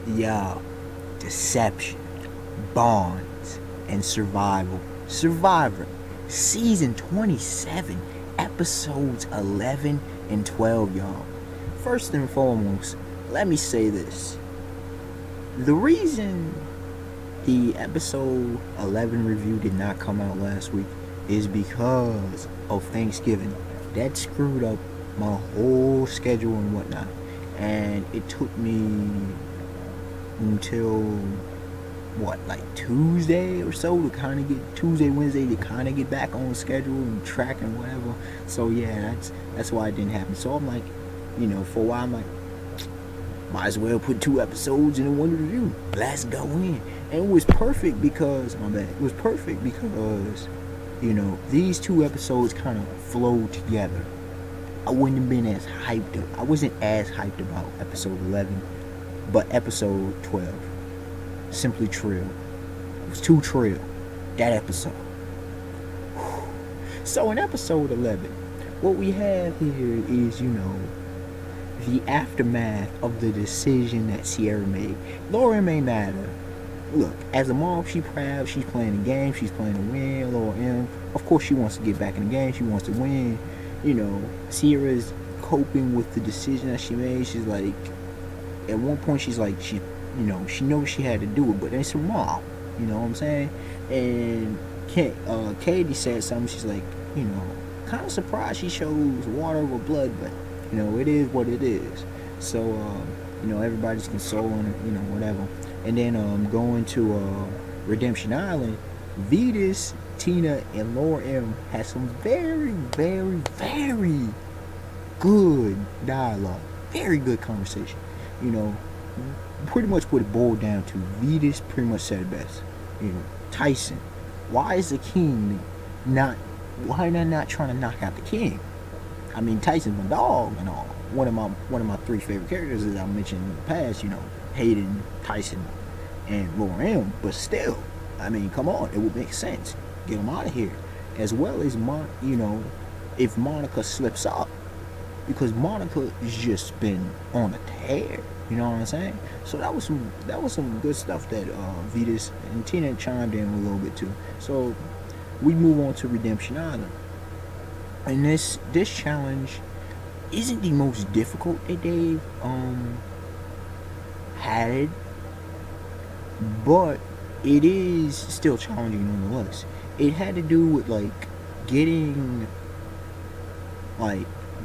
Yo, deception, bonds, and survival. Survivor, season 27, episodes 11 and 12, y'all. First and foremost, let me say this. The reason the episode 11 review did not come out last week is because of Thanksgiving. That screwed up my whole schedule and whatnot. And it took me until like Tuesday or so to kind of get Tuesday, Wednesday to kind of get back on schedule and track and whatever. So yeah, that's why it didn't happen. So I'm like, for a while I'm like, might as well put 2 episodes in one review. Let's go in. And it was perfect because it was perfect because these 2 episodes kind of flowed together. I wouldn't have been as hyped up. I wasn't as hyped about episode 11, but episode 12, simply trill. It was too trill, that episode. So in episode 11, what we have here is, the aftermath of the decision that Sierra made. Laura may matter. Look, as a mom, she's proud. She's playing the game. She's playing to win. Laura M, of course, she wants to get back in the game. She wants to win. Sierra's coping with the decision that she made. She's like, at one point, she's like, she knows she had to do it, but it's her mom. You know what I'm saying? And Katie said something. She's like, kind of surprised she shows water over blood, but it is what it is. So everybody's consoling her, whatever. And then going to Redemption Island, Vetus, Tina, and Laura M had some very, very, very good dialogue. Very good conversation. Pretty much what it boiled down to. Vetus pretty much said it best. Tyson, why is the king why not trying to knock out the king? I mean, Tyson's my dog and all. One of my 3 favorite characters, as I mentioned in the past, Hayden, Tyson, and Laura M. But still, I mean, come on, it would make sense. Get him out of here. As well as if Monica slips up, because Monica has just been on a tear. You know what I'm saying? So that was some good stuff that Vetus and Tina chimed in a little bit too. So we move on to Redemption Island. And this challenge isn't the most difficult that they've had, but it is still challenging nonetheless. It had to do with getting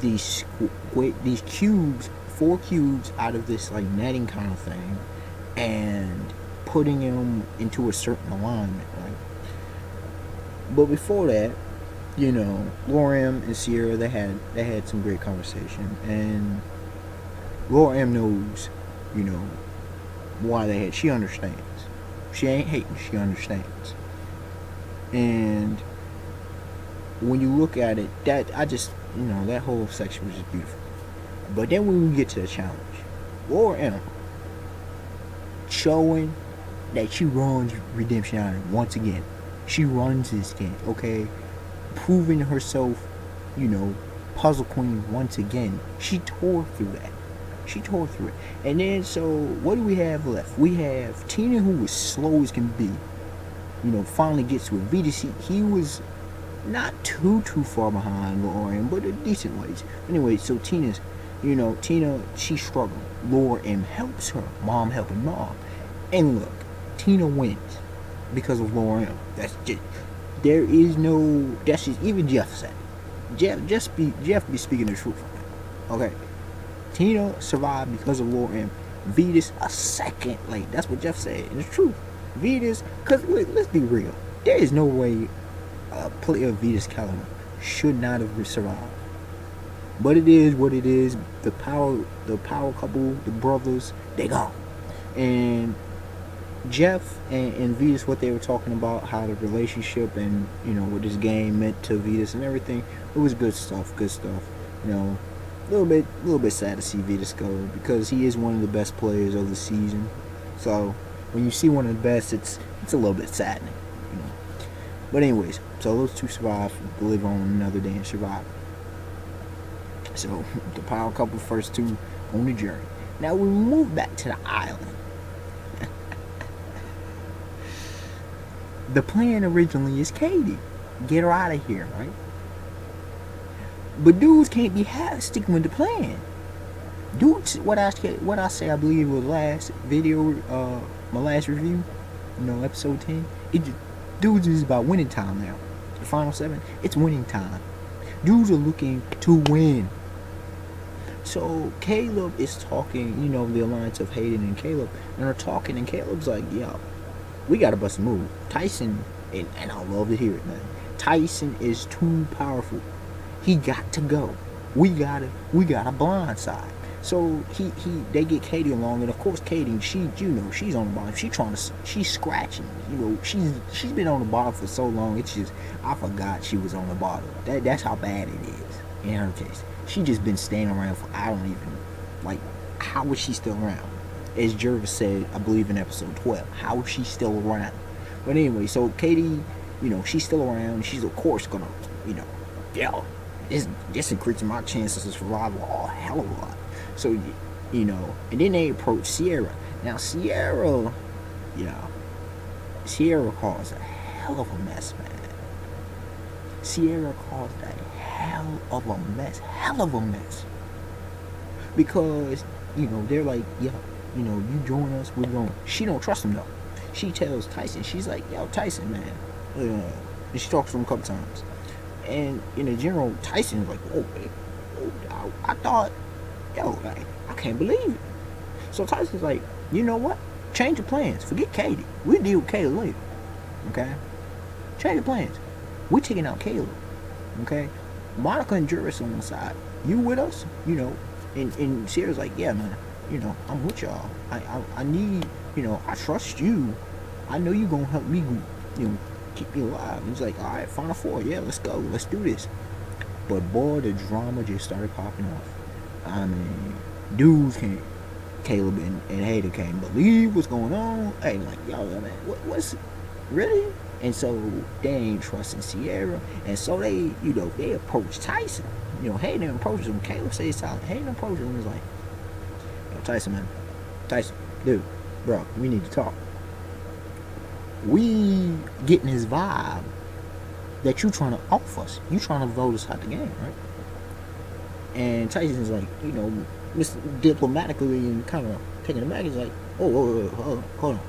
these cubes, 4 cubes out of this netting kind of thing, and putting them into a certain alignment, right? But before that, Laura M and Sierra, they had some great conversation, and Laura M knows, why she understands. She ain't hating, she understands. And when you look at it, that whole section was just beautiful. But then when we get to the challenge, Laura M showing that she runs Redemption Island once again. She runs this game, okay? Proving herself, puzzle queen once again. She tore through that. And then, so what do we have left? We have Tina, who was slow as can be. Finally gets to it. Vetus, he was not too far behind Laura M, but a decent ways. Anyway, so Tina, she struggled. Laura M helps her. Mom helping mom. And look, Tina wins because of Laura M. That's just, there is no, that's just, even Jeff said it. Jeff be speaking the truth. Okay. Tina survived because of Laura M. Vetus a second late. That's what Jeff said. And it's true. Vetus, because let's be real. There is no way a player of Vetus caliber should not have survived. But it is what it is. The power couple, the brothers, they gone. And Jeff and Vetus, what they were talking about, how the relationship and what this game meant to Vetus and everything, it was good stuff. A little bit sad to see Vetus go, because he is one of the best players of the season. So when you see one of the best, it's a little bit saddening. But anyways, so those 2 survived to live on another day and survive. So the power couple, first 2 on the journey. Now we move back to the island. The plan originally is Katie. Get her out of here, right? But dudes can't be sticking with the plan. Dudes, what I say, I believe was last video, my last review, episode 10. Dudes is about winning time now. The final 7, it's winning time. Dudes are looking to win. So Caleb is talking, the alliance of Hayden and Caleb, and they're talking, and Caleb's like, yo, we gotta bust a move. Tyson, and I love to hear it, man. Tyson is too powerful. He got to go. We got a blindside. So they get Katie along, and of course Katie, she's on the bottom. She's scratching. She's been on the bottom for so long. It's just, I forgot she was on the bottom. That's how bad it is. In her case, she just been staying around for, I don't even, how was she still around? As Jervis said, I believe in episode 12, how is she still around? But anyway, so Katie, she's still around. She's of course gonna, this increases my chances of survival a hell of a lot. So, and then they approach Sierra. Now, Sierra caused a hell of a mess, man. Sierra caused a hell of a mess. Because, they're like, yo, you join us, we're going. She don't trust him, though. She tells Tyson, she's like, yo, Tyson, man. And she talks to him a couple times. And in general, Tyson's like, whoa, I thought, I can't believe it. So Tyson's like, you know what? Change your plans. Forget Katie. We'll deal with Caleb later. Okay? Change your plans. We're taking out Caleb. Okay? Monica and Juris on the side. You with us? And Sierra's like, yeah, man. I'm with y'all. I need, I trust you. I know you gonna help me, keep me alive. He's like, all right, Final Four. Yeah, let's go. Let's do this. But boy, the drama just started popping off. I mean, dudes can't, Caleb and Hayden can't believe what's going on. Hey, like, yo, man, what's, really? And so they ain't trusting Sierra. And so they approach Tyson. Hayden approaches him. Caleb says silent. Hayden approaches him and is like, yo, Tyson, man. Tyson, dude, bro, we need to talk. We getting his vibe that you trying to off us. You trying to vote us out the game, right? And Tyson's like, diplomatically and kind of taking it back. He's like, oh, hold on.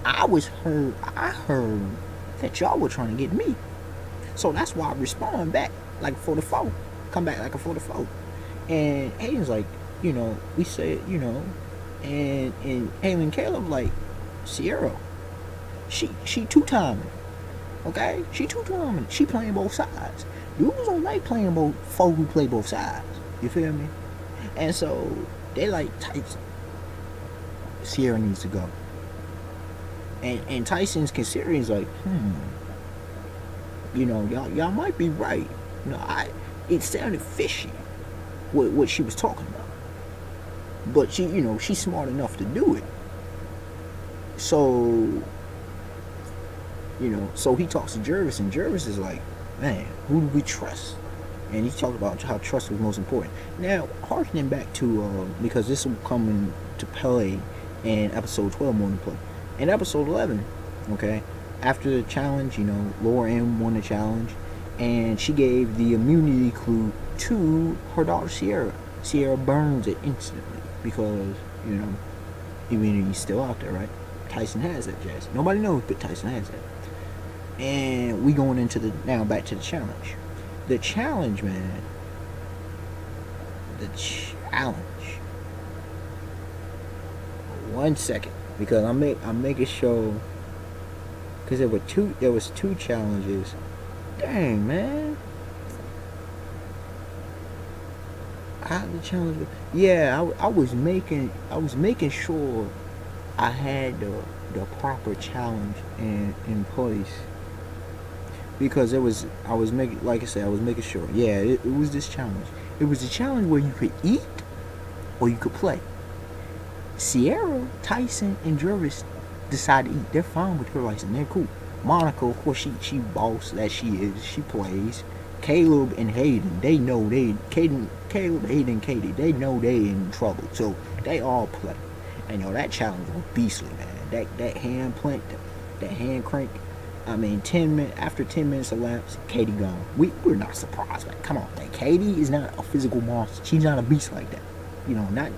I heard that y'all were trying to get me. So that's why I respond back like 44. Come back like a 44. And Hayden's like, we said, and Hayden and Caleb like, Sierra, she two-timing. Okay? She two-timing. She playing both sides. Dudes don't like playing both folk who play both sides. You feel me? And so they like Tyson. Sierra needs to go. And Tyson's considering, like, y'all might be right. It sounded fishy what she was talking about. But she's smart enough to do it. So so he talks to Jervis, and Jervis is like, man, who do we trust? And he talked about how trust was most important. Now, harkening back to, because this will come into play in episode 12 more than play. In episode 11, okay, after the challenge, Laura M won the challenge, and she gave the immunity clue to her daughter Sierra. Sierra burns it instantly because, immunity's still out there, right? Tyson has that, Jazz. Nobody knows, but Tyson has that. And we going into now back to the challenge. The challenge, man. The challenge. 1 second, because I'm making sure, because there was two challenges. Dang, man. How the challenge? Yeah, I was making sure I had the proper challenge in place. Because I was making sure. Yeah, it was this challenge. It was a challenge where you could eat or you could play. Sierra, Tyson, and Jervis decide to eat. They're fine with her license. They're cool. Monica, of course, she boss that she is. She plays. Caleb and Hayden, they know Caleb, Hayden, and Katie, they know they in trouble. So they all play. And that challenge was beastly, man. That hand plank, that hand crank, I mean, 10 minutes after 10 minutes elapsed, Katie gone. We're not surprised. Like, come on, man. Katie is not a physical monster. She's not a beast like that.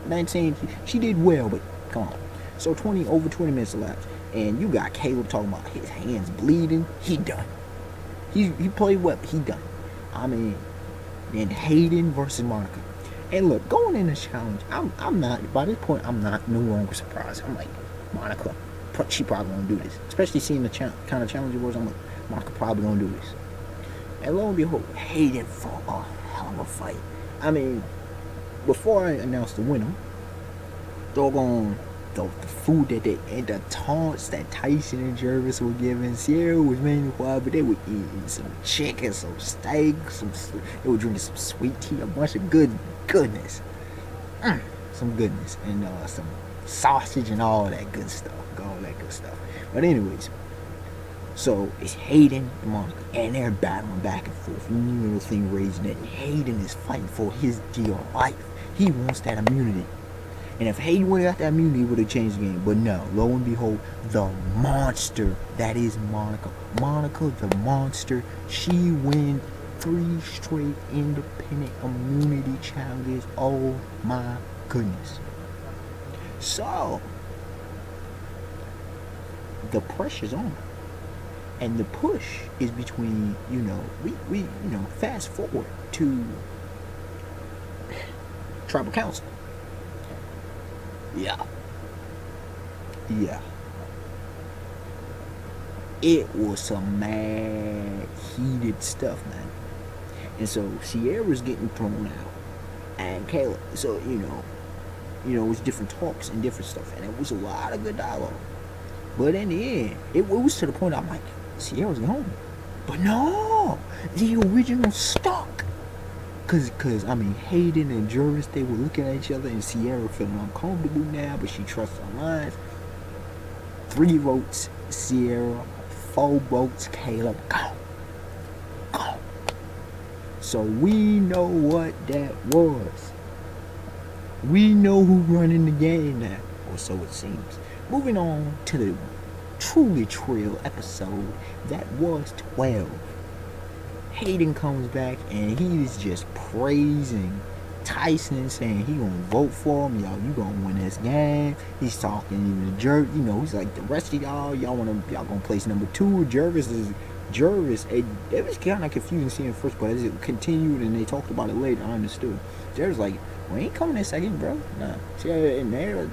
Not saying she did well, but come on. So over 20 minutes elapsed, and you got Caleb talking about his hands bleeding. He done. He played well. He done. I mean, then Hayden versus Monica. And look, going in this challenge, I'm not, by this point, I'm not no longer surprised. I'm like, Monica, she probably gonna do this. Especially seeing the kind of challenge it was, I'm like, Monica probably gonna do this. And lo and behold, Hayden fought a hell of a fight. I mean, before I announced the winner, doggone the food and the taunts that Tyson and Jervis were giving. Sierra was mainly quiet, but they were eating some chicken, some steak, they were drinking some sweet tea, a bunch of goodness, some goodness, and some sausage and all that good stuff. But anyways, so it's Hayden and Monica, and they're battling back and forth. You know the thing raising it. Hayden is fighting for his dear life. He wants that immunity. And if Hayden would have got that immunity, he would have changed the game. But no, lo and behold, the monster that is Monica. Monica, the monster, she wins 3 straight independent immunity challenges. Oh my goodness. So, the pressure's on. And the push is between, we fast forward to Tribal Council. Yeah. It was some mad, heated stuff, man. And so Sierra's getting thrown out, and Caleb. So it was different talks and different stuff, and it was a lot of good dialogue. But in the end, it was to the point I'm like, Sierra's gone. But no, the original stuck. Cause I mean, Hayden and Jervis, they were looking at each other, and Sierra feeling uncomfortable now, but she trusts her lines. 3 votes Sierra, 4 votes Caleb. Go. So we know what that was. We know who running the game now, or so it seems. Moving on to the truly trill episode that was 12. Hayden comes back and he is just praising Tyson, saying he gonna vote for him. You gonna win this game. He's talking even to Jervis. He's like, the rest of y'all gonna place number 2. Jervis. It was kind of confusing seeing it first, but as it continued and they talked about it later, I understood. Jervis like, we ain't coming in second, bro. Nah. See, and there,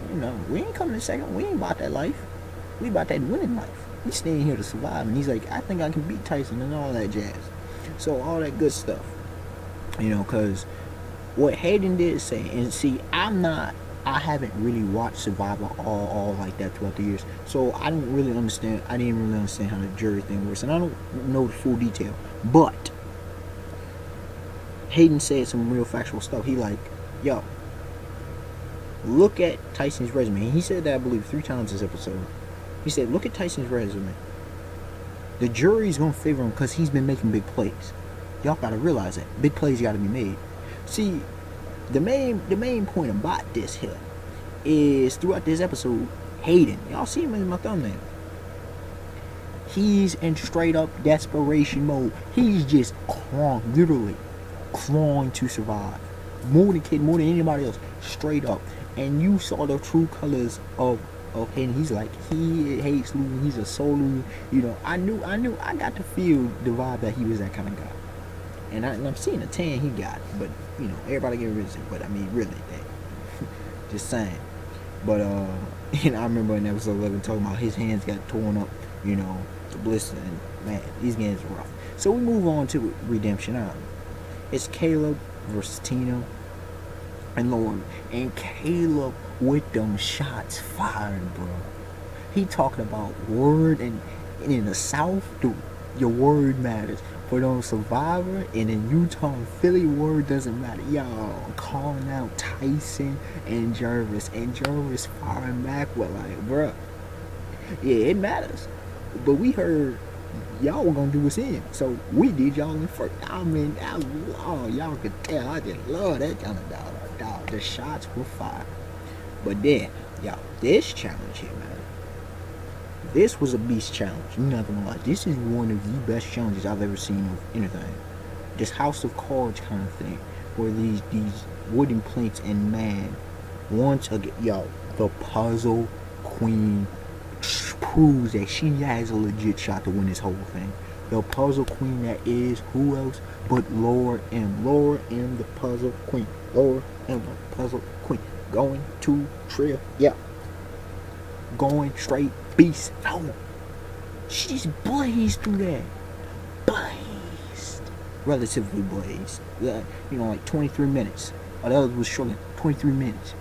we ain't coming in second. We ain't about that life. We about that winning life. We staying here to survive. And he's like, I think I can beat Tyson and all that jazz. So all that good stuff, because what Hayden did say, and see, I haven't really watched Survivor all like that throughout the years, so I didn't really understand how the jury thing works, and I don't know the full detail, but Hayden said some real factual stuff. He like, yo, look at Tyson's resume. And he said that, I believe, 3 times this episode. He said, look at Tyson's resume. The jury's gonna favor him because he's been making big plays. Y'all gotta realize that. Big plays gotta be made. See, the main point about this here is throughout this episode, Hayden, y'all see him in my thumbnail. He's in straight up desperation mode. He's just literally clawing to survive. More than anybody else, straight up. And you saw the true colors of Hayden. He's like, he hates losing. He's a soul loser. I got to feel the vibe that he was that kind of guy. And I'm seeing the tan he got, but everybody get rid of it. But I mean, really, just saying. But I remember in episode 11 talking about his hands got torn up, the blister, and man, these games are rough. So we move on to Redemption Island. It's Caleb versus Tina and Lauren, and Caleb with them shots fired, bro. He talking about word, and in the South, your word matters. But on Survivor and in Utah and Philly, word doesn't matter. Y'all calling out Tyson and Jervis firing back with like, bruh, yeah, it matters. But we heard y'all were gonna do us in, so we did y'all in first. I mean, y'all could tell I just love that kind of dog. The shots were fired. But then, y'all, this challenge here, man. This was a beast challenge. I'm not gonna lie. This is one of the best challenges I've ever seen of anything. This House of Cards kind of thing, where these wooden planks, and man, once again, yo, the puzzle queen proves that she has a legit shot to win this whole thing. The puzzle queen that is who else but Laura M. Laura M. the puzzle queen. Laura M. the puzzle queen. Going to Trill. Yeah. Going straight beast. Oh. She just blazed through that. Blazed. Relatively blazed. Like 23 minutes. Oh, the other was short. 23 minutes.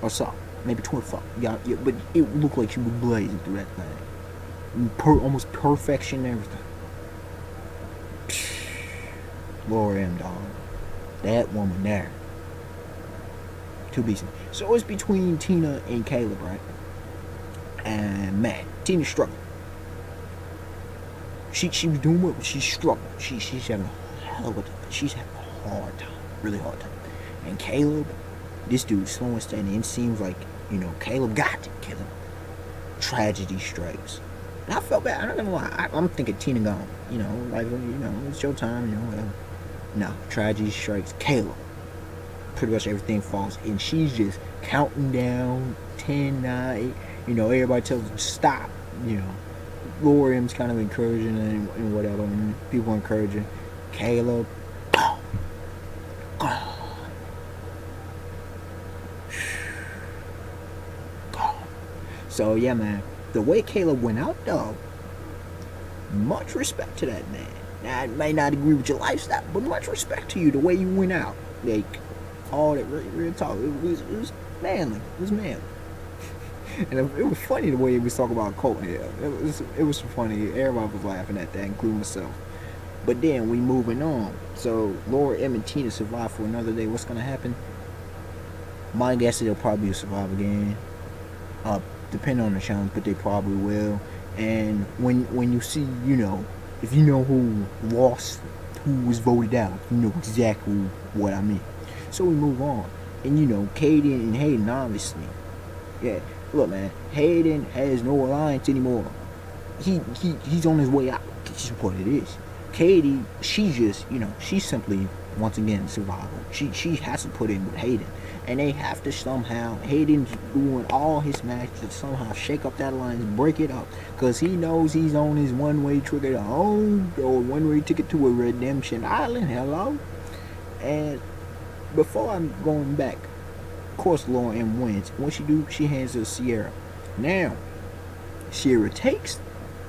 Or so. Maybe 24. Yeah, but it looked like she was blazing through that thing. Almost perfection and everything. Laura M, dog. That woman there. Too busy. So it's between Tina and Caleb, right? And man, Tina struggled. She was doing what? She struggled. She's having a hell of a time. She's having a hard time. Really hard time. And Caleb, this dude's slow and steady. It seems like, Caleb got it. Caleb. Tragedy strikes. And I felt bad. I'm not gonna lie. I'm thinking Tina gone. It's your time. Whatever. No, tragedy strikes. Caleb. Pretty much everything falls, and she's just counting down 10, 9. Everybody tells her to stop. Laura M's kind of encouraging and whatever. And people encouraging Caleb. Go. So yeah, man, the way Caleb went out, though, much respect to that man. Now, I may not agree with your lifestyle, but much respect to you, the way you went out. Like, all that real talk. It was manly. It was manly. And it was funny the way he was talking about Colt here. It was funny. Everybody was laughing at that, including myself. But then we moving on. So Laura M and Tina survive for another day. What's gonna happen? My guess is they'll probably survive again. Depending on the challenge, but they probably will. And when you see, if you know who lost, who was voted out, you know exactly what I mean. So we move on. And Katie and Hayden, obviously. Yeah, look, man, Hayden has no alliance anymore. He's on his way out. This is what it is. Katie, she just, she's simply, once again, survival. She has to put in with Hayden. And they have to somehow, Hayden's doing all his matches to somehow shake up that alliance, break it up. Because he knows he's on his one-way ticket home, or one-way ticket to a redemption island, hello? And before I'm going back, of course Laura M wins. What she do, she hands her Sierra. Now, Sierra takes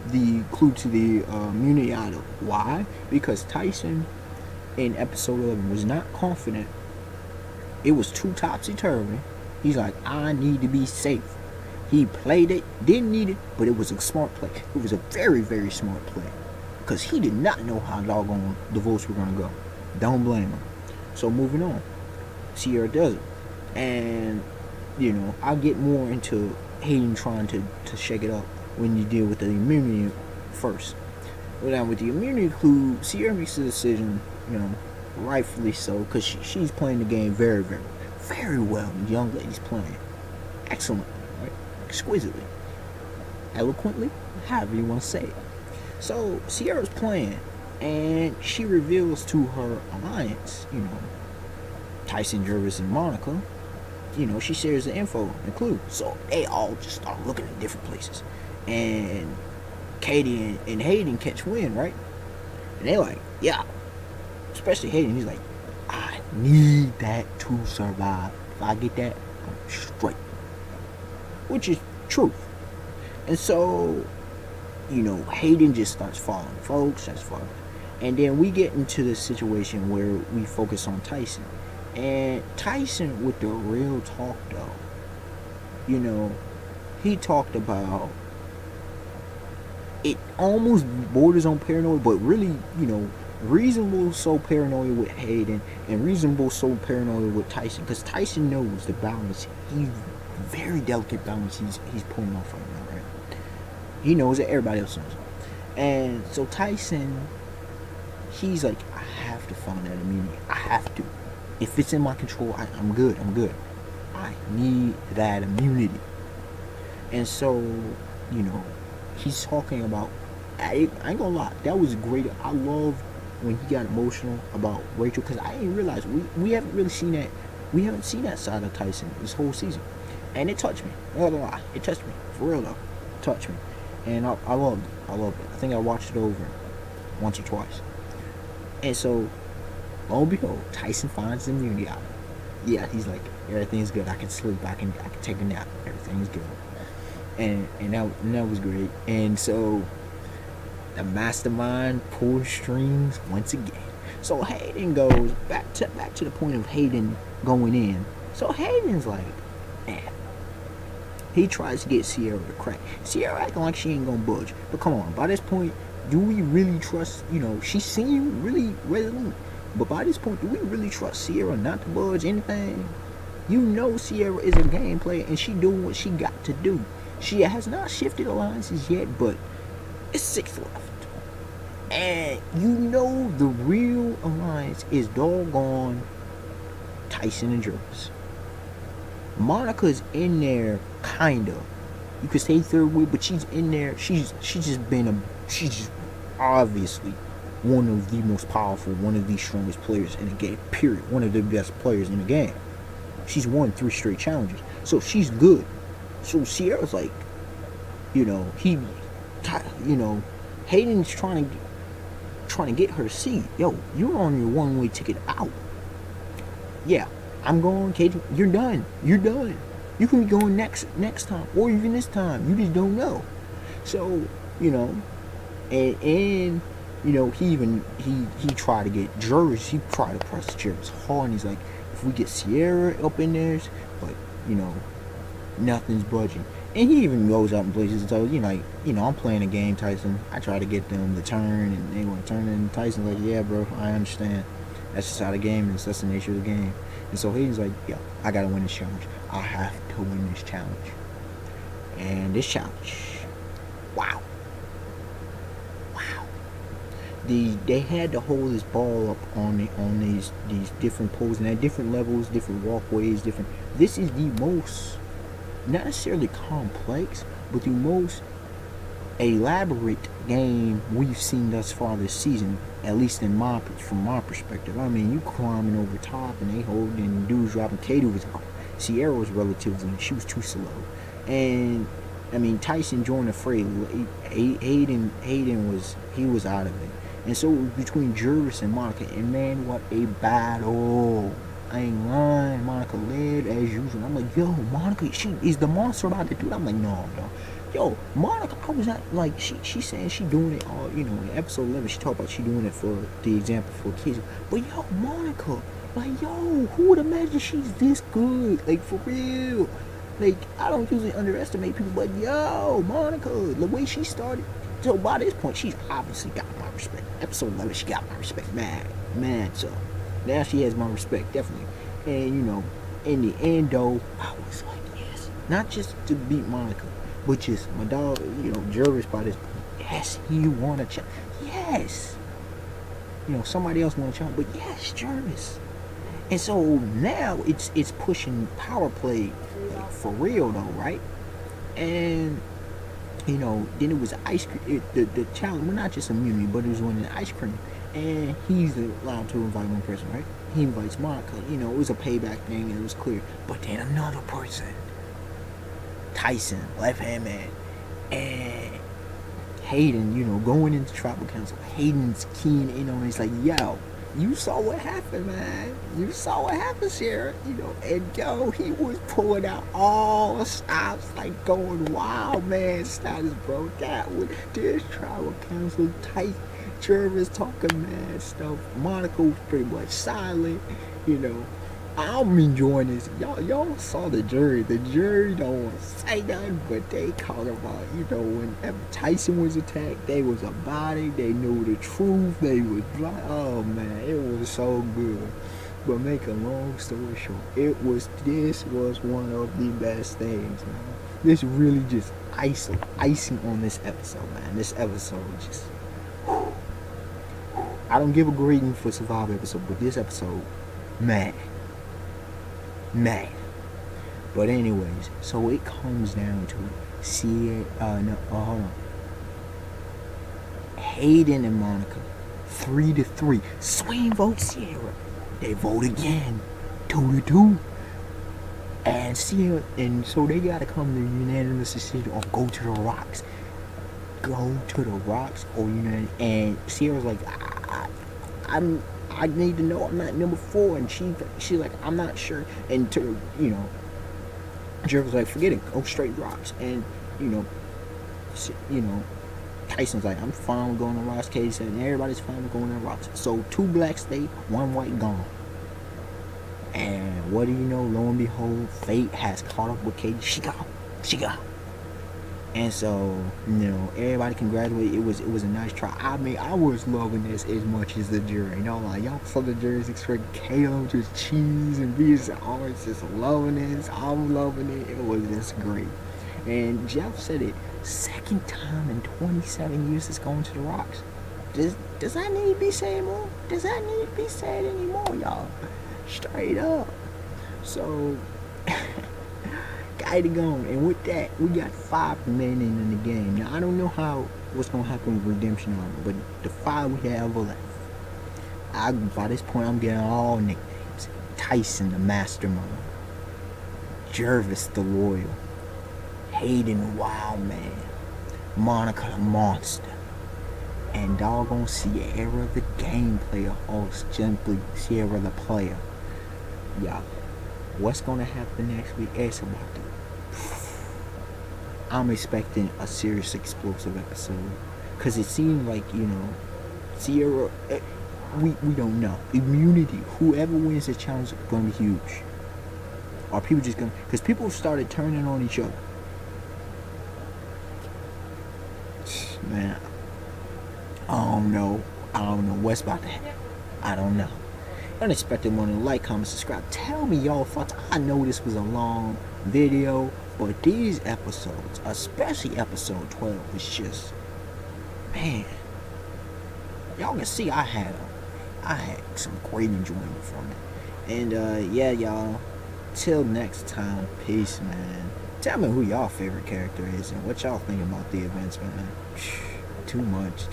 the clue to the immunity idol. Why? Because Tyson in episode 11 was not confident. It was too topsy-turvy. He's like, I need to be safe. He played it, didn't need it, but it was a smart play. It was a very, very smart play. Because he did not know how doggone the votes were going to go. Don't blame him. So moving on. Sierra does it. And, I'll get more into Hayden trying to shake it up when you deal with the immunity first. But now with the immunity clue, Sierra makes a decision, rightfully so, because she's playing the game very, very, very well. The young lady's playing excellently, right? Exquisitely, eloquently, however you want to say it. So Sierra's playing, and she reveals to her alliance, Tyson, Jervis, and Monica. She shares the info and clue. So they all just start looking at different places, and Katie and Hayden catch wind, right? And they're like, yeah. Especially Hayden, he's like, I need that to survive. If I get that, I'm straight. Which is truth. And so, Hayden just starts falling. Folks, starts falling. And then we get into the situation where we focus on Tyson. And Tyson, with the real talk, though, he talked about it almost borders on paranoid, but really, reasonable so paranoid with Hayden and reasonable so paranoid with Tyson, because Tyson knows the balance. He's very delicate balance he's pulling off right now, right? He knows it, everybody else knows it. And so Tyson, he's like, I have to find that immunity. I have to. If it's in my control, I'm good. I need that immunity. And so you know, he's talking about. I ain't gonna lie, that was great. I love when he got emotional about Rachel because I didn't realize we haven't really seen that. We haven't seen that side of Tyson this whole season, and it touched me. I'm not gonna lie, it touched me for real though. It touched me, and I loved it. I loved it. I think I watched it over once or twice, and so lo and behold, Tyson finds the immunity out. Yeah, he's like, everything's good. I can sleep. I can take a nap. Everything's good. And that was great. And so the mastermind pulls strings once again. So Hayden goes back to the point of Hayden going in. So Hayden's like, man, he tries to get Sierra to crack. Sierra acting like she ain't gonna budge. But come on, by this point, do we really trust? She seemed really resolute. But by this point, do we really trust Sierra not to budge anything? Sierra is a game player and she doing what she got to do. She has not shifted alliances yet, but it's 6 left. And the real alliance is doggone Tyson and Jervis. Monica's in there, kinda. You could say third wheel, but she's in there. She's just obviously one of the most powerful, one of the strongest players in the game, period. One of the best players in the game. She's won 3 straight challenges. So she's good. So Sierra's like, Hayden's trying to get her seat. Yo, you're on your one-way ticket out. Yeah, I'm going, Katie. You're done. You're done. You can be going next time, or even this time. You just don't know. So, and he tried to get Jervis. He tried to press Jervis hard, and he's like, if we get Sierra up in there, but nothing's budging. And he even goes out and places and tells, I'm playing a game, Tyson. I try to get them to turn, and they want to turn, and Tyson's like, yeah, bro, I understand. That's just how the game is. That's the nature of the game. And so Hayden's like, yo, I got to win this challenge. I have to win this challenge. And this challenge, wow. They had to hold this ball up on these different poles, and at different levels, different walkways, This is the most, not necessarily complex, but the most elaborate game we've seen thus far this season, at least from my perspective. I mean, you climbing over top and they holding, dudes dropping. Katie was out. Sierra was she was too slow. And I mean, Tyson joined the fray. Hayden was out of it. And so it was between Jervis and Monica, and man, what a battle. I ain't lying. Monica led as usual. I'm like, yo, Monica, is the monster about to do that? I'm like, no. Yo, Monica, I was not, like, she saying she doing it all, in episode 11, she talked about she doing it for the example for kids. But yo, Monica, like, yo, who would imagine she's this good? Like, for real. Like, I don't usually underestimate people, but yo, Monica, the way she started. So by this point, she's obviously got my respect. Episode 11, she got my respect, man. So now she has my respect, definitely. And in the end, though, I was like, yes, not just to beat Monica, but just my dog, Jervis. By this point, yes, he won a challenge. Yes, somebody else won a challenge, but yes, Jervis. And so now it's pushing power play, like, for real though, right? And then it was ice cream. The challenge, well, not just immunity, but it was winning ice cream. And he's allowed to invite one person, right? He invites Monica. It was a payback thing, and it was clear. But then another person, Tyson, left hand man, and Hayden, going into tribal council. Hayden's keying in on it. He's like, yo, you saw what happened, man. You saw what happened, Sarah. And yo, he was pulling out all stops, like going wild, man. Status, bro. That was this tribal council tight. Jervis talking mad stuff. Monica was pretty much silent. I'm enjoying this. Y'all saw the jury. The jury don't want to say nothing, but they talking about, when Tyson was attacked, they was about it. They knew the truth. They was like, oh man, it was so good. But make a long story short, this was one of the best things, man. This really just icing on this episode, man. This episode just, I don't give a grading for Survivor episode, but this episode, man. But anyways, so it comes down to no, hold on. Hayden and Monica, 3-3. Swain votes Sierra. They vote again, 2-2. And Sierra, and so they gotta come to a unanimous decision or go to the rocks. Go to the rocks or and Sierra's like, I need to know I'm not number 4, and she's like, I'm not sure, and Jerry's like, forget it, go straight rocks, and Tyson's like, I'm fine with going to rocks. Katie said, and everybody's fine with going to rocks. So 2 blacks stay, 1 white gone. And what do you know? Lo and behold, fate has caught up with Katie. She got. And so, everybody congratulated. It was a nice try. I mean, I was loving this as much as the jury. Like, y'all saw the jury's express Caleb just cheese and beers and orange, just loving this. I'm loving it. It was just great. And Jeff said it, second time in 27 years it's going to the rocks. Does that need to be said more? Does that need to be said anymore, y'all? Straight up. So got to go. And with that, we got 5 men in the game. Now I don't know what's gonna happen with Redemption Armor, but the 5 we have left. By this point I'm getting all nicknames. Tyson the Mastermind, Jervis the Loyal, Hayden the Wild Man, Monica the Monster, and doggone Sierra the Game Player, or simply Sierra the Player. Y'all, what's gonna happen next week? It's about to. I'm expecting a serious explosive episode, cause it seems like Sierra. We don't know. Immunity. Whoever wins the challenge is gonna be huge. Are people just gonna? Cause people started turning on each other. Man, I don't know what's about to happen. I don't know. Unexpected one to like, comment, subscribe. Tell me y'all thoughts. I know this was a long video, but these episodes, especially episode 12, was just, man. Y'all can see I had some great enjoyment from it. And yeah, y'all. Till next time, peace, man. Tell me who y'all favorite character is and what y'all think about the events, man. Too much.